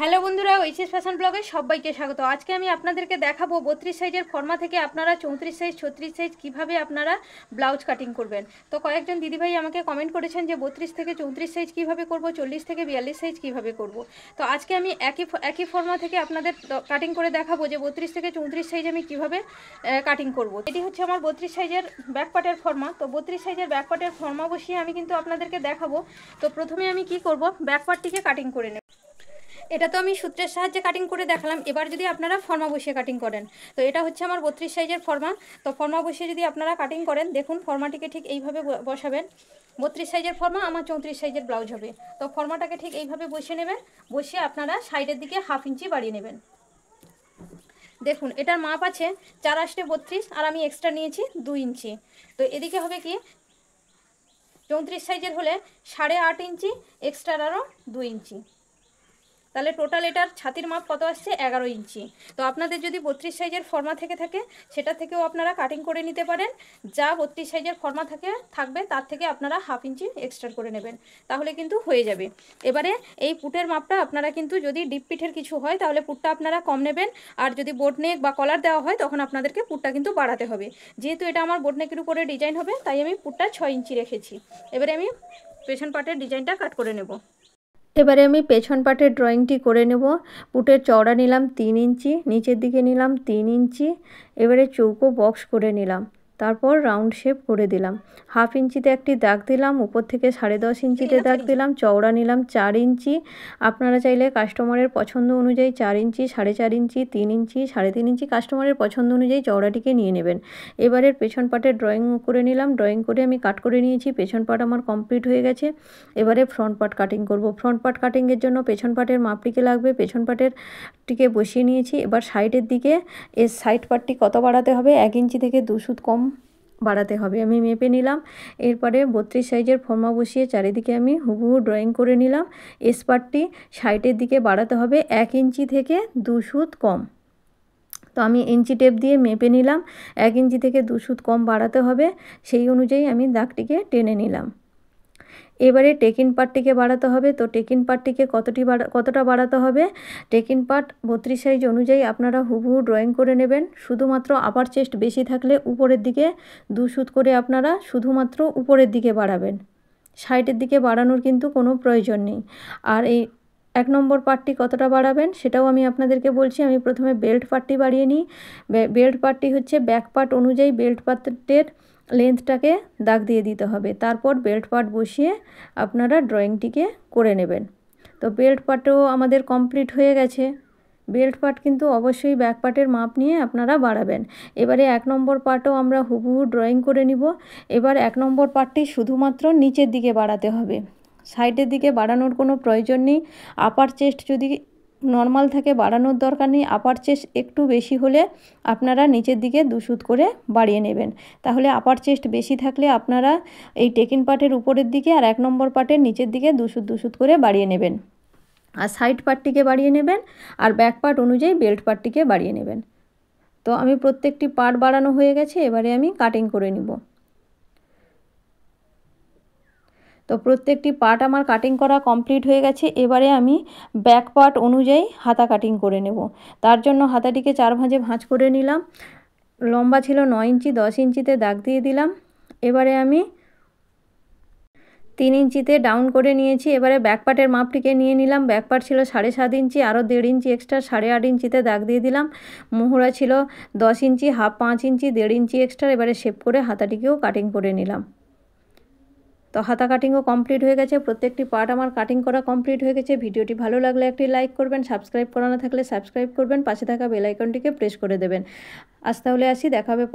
Hello বন্ধুরা, Oasis fashion ব্লগে সবাইকে স্বাগত। আজকে আমি আপনাদেরকে দেখাবো 32 সাইজের ফর্মা থেকে আপনারা 34 সাইজ 36 সাইজ কীভাবে আপনারা ব্লাউজ কাটিং করবেন। তো কয়েকজন দিদিভাই আমাকে কমেন্ট করেছেন যে 32 থেকে 34 সাইজ কীভাবে করব, 40 থেকে 42 সাইজ কীভাবে করব। তো আজকে আমি একই ফর্মা থেকে আপনাদের কাটিং করে দেখাবো যে 32 থেকে 34 সাইজ আমি কীভাবে কাটিং করব। এটি হচ্ছে আমার 32 সাইজের ব্যাকপার্টের ফর্মা। তো 32 সাইজের ব্যাকপার্টের ফর্মা বসিয়ে আমি কিন্তু আপনাদেরকে দেখাবো। তো প্রথমে আমি কি করব, ব্যাকপার্টটিকে কাটিং করে নেব। এটা তো আমি সূত্রের সাহায্যে কাটিং করে দেখালাম। এবার যদি আপনারা ফর্মা বসিয়ে কাটিং করেন, তো এটা হচ্ছে আমার 32 সাইজের ফর্মা। তো ফর্মা বসিয়ে যদি আপনারা কাটিং করেন, দেখুন ফর্মাটিকে ঠিক এইভাবে বসাবেন। 32 সাইজের ফর্মা, আমার 34 সাইজের ব্লাউজ হবে। তো ফর্মাটাকে ঠিক এইভাবে বসিয়ে নেবেন। বসিয়ে আপনারা সাইডের দিকে হাফ ইঞ্চি বাড়িয়ে নেবেন। দেখুন এটার মাপ আছে 4 আষ্টে 32, আর আমি এক্সট্রা নিয়েছি 2 ইঞ্চি। তো এদিকে হবে কি 34 সাইজের হলে 8.5 ইঞ্চি, এক্সট্রা আরও 2 ইঞ্চি। তাহলে টোটাল এটার ছাতির মাপ কত আসছে 11 ইঞ্চি। তো আপনাদের যদি 32 সাইজের ফর্মা থেকে থাকে সেটা থেকেও আপনারা কাটিং করে নিতে পারেন। যা 32 সাইজের ফর্মা থাকবে তার থেকে আপনারা হাফ ইঞ্চি এক্সট্রা করে নেবেন, তাহলে কিন্তু হয়ে যাবে। এবারে এই পুটের মাপটা আপনারা কিন্তু যদি ডিপ পিঠের কিছু হয় তাহলে পুটটা আপনারা কম নেবেন, আর যদি বোট নেক বা কলার দেওয়া হয় তখন আপনাদেরকে পুটটা কিন্তু বাড়াতে হবে। যেহেতু এটা আমার বোট নেকের উপরে ডিজাইন হবে তাই আমি পুটটা 6 ইঞ্চি রেখেছি। এবারে আমি পেছন পাটের ডিজাইনটা কাট করে নেব। এবারে আমি পেছন পাটের ড্রয়িংটি করে নেব। পুটের চওড়া নিলাম 3 ইঞ্চি, নিচের দিকে নিলাম 3 ইঞ্চি। এবারে চৌকো বক্স করে নিলাম, তারপর রাউন্ড শেপ করে দিলাম। হাফ ইঞ্চিতে একটি দাগ দিলাম, উপর থেকে 10.5 ইঞ্চিতে দাগ দিলাম। চওড়া নিলাম 4 ইঞ্চি। আপনারা চাইলে কাস্টমারের পছন্দ অনুযায়ী 4 ইঞ্চি, 4.5 ইঞ্চি, 3 ইঞ্চি, 3.5 ইঞ্চি কাস্টমারের পছন্দ অনুযায়ী চওড়াটিকে নিয়ে নেবেন। এবারের পেছন পাটের ড্রয়িং করে নিলাম। ড্রয়িং করে আমি কাট করে নিয়েছি। পেছন পাট আমার কমপ্লিট হয়ে গেছে। এবারে ফ্রন্ট পার্ট কাটিং করব। ফ্রন্ট পার্ট কাটিংয়ের জন্য পেছন পাটের মাপটিকে লাগবে। পেছন পাটেরটিকে বসিয়ে নিয়েছি। এবার সাইডের দিকে এর সাইড পার্টটি কত বাড়াতে হবে, 1 ইঞ্চি থেকে 2 সুত কম বাড়াতে হবে, আমি মেপে নিলাম। এরপরে 32 সাইজের ফর্মা বসিয়ে চারিদিকে আমি হুবহু ড্রয়িং করে নিলাম। এস পার্টটি সাইডের দিকে বাড়াতে হবে 1 ইঞ্চি থেকে 2 সুত কম। তো আমি ইঞ্চি টেপ দিয়ে মেপে নিলাম, 1 ইঞ্চি থেকে 2 সুত কম বাড়াতে হবে। সেই অনুযায়ী আমি দাগটিকে টেনে নিলাম। এবারে টেকিন পার্টটিকে বাড়াতে হবে। তো টেকিন পার্টটিকে কতটা বাড়াতে হবে, টেকিন পার্ট 32 সাইজ অনুযায়ী আপনারা হুবহু ড্রয়িং করে নেবেন। শুধুমাত্র আপার চেস্ট বেশি থাকলে উপরের দিকে 2 সুত করে আপনারা শুধুমাত্র উপরের দিকে বাড়াবেন, সাইডের দিকে বাড়ানোর কিন্তু কোনো প্রয়োজন নেই। আর এই 1 নম্বর পার্টটি কতটা বাড়াবেন সেটাও আমি আপনাদেরকে বলছি। আমি প্রথমে বেল্ট পার্টটি বাড়িয়ে নিই। বেল্ট পার্টটি হচ্ছে ব্যাক পার্ট অনুযায়ী বেল্ট পার্টের লেন্থটাকে দাগ দিয়ে দিতে হবে। তারপর বেল্ট পার্ট বসিয়ে আপনারা ড্রয়িংটিকে করে নেবেন। তো বেল্ট পার্টও আমাদের কমপ্লিট হয়ে গেছে। বেল্ট পার্ট কিন্তু অবশ্যই ব্যাক পার্টের মাপ নিয়ে আপনারা বাড়াবেন। এবারে 1 নম্বর পার্টও আমরা হুবহু ড্রয়িং করে নিব। এবার 1 নম্বর পার্টটি শুধুমাত্র নিচের দিকে বাড়াতে হবে, সাইডের দিকে বাড়ানোর কোনো প্রয়োজন নেই। আপার চেস্ট যদি নর্মাল থাকে বাড়ানোর দরকার নেই। আপার চেস্ট একটু বেশি হলে আপনারা নিচের দিকে 2 সুত করে বাড়িয়ে নেবেন। তাহলে আপার চেস্ট বেশি থাকলে আপনারা এই টেকিন পার্টের উপরের দিকে আর 1 নম্বর পার্টের নিচের দিকে 2 সুত করে বাড়িয়ে নেবেন, আর সাইড পার্টটিকে বাড়িয়ে নেবেন, আর ব্যাক পার্ট অনুযায়ী বেল্ট পার্টটিকে বাড়িয়ে নেবেন। তো আমি প্রত্যেকটি পার্ট বাড়ানো হয়ে গেছে। এবারে আমি কাটিং করে নিব। তো প্রত্যেকটি পার্ট আমার কাটিং করা কমপ্লিট হয়ে গেছে। এবারে আমি ব্যাক পার্ট অনুযায়ী হাতা কাটিং করে নেব। তার জন্য হাতাটিকে 4 ভাঁজে ভাঁজ করে নিলাম। লম্বা ছিল 9 ইঞ্চি, 10 ইঞ্চিতে দাগ দিয়ে দিলাম। এবারে আমি 3 ইঞ্চিতে ডাউন করে নিয়েছি। এবারে ব্যাক পার্টের মাপটিকে নিয়ে নিলাম। ব্যাক পার্ট ছিল 7.5 ইঞ্চি, আরও 1.5 ইঞ্চি এক্সট্রা 8.5 ইঞ্চিতে দাগ দিয়ে দিলাম। মোহরা ছিল 10 ইঞ্চি, হাফ 5 ইঞ্চি, 1.5 ইঞ্চি এক্সট্রা। এবারে শেপ করে হাতাটিকেও কাটিং করে নিলাম। তো হাতা কাটিংও কমপ্লিট হয়ে গেছে। প্রত্যেকটি পার্ট আমার কাটিং করা কমপ্লিট হয়ে গেছে। ভিডিওটি ভালো লাগলে একটি লাইক করবেন, সাবস্ক্রাইব করা না থাকলে সাবস্ক্রাইব করবেন, পাশে থাকা বেল আইকনটিকে প্রেস করে দেবেন। আজ তাহলে আসি, দেখা হবে।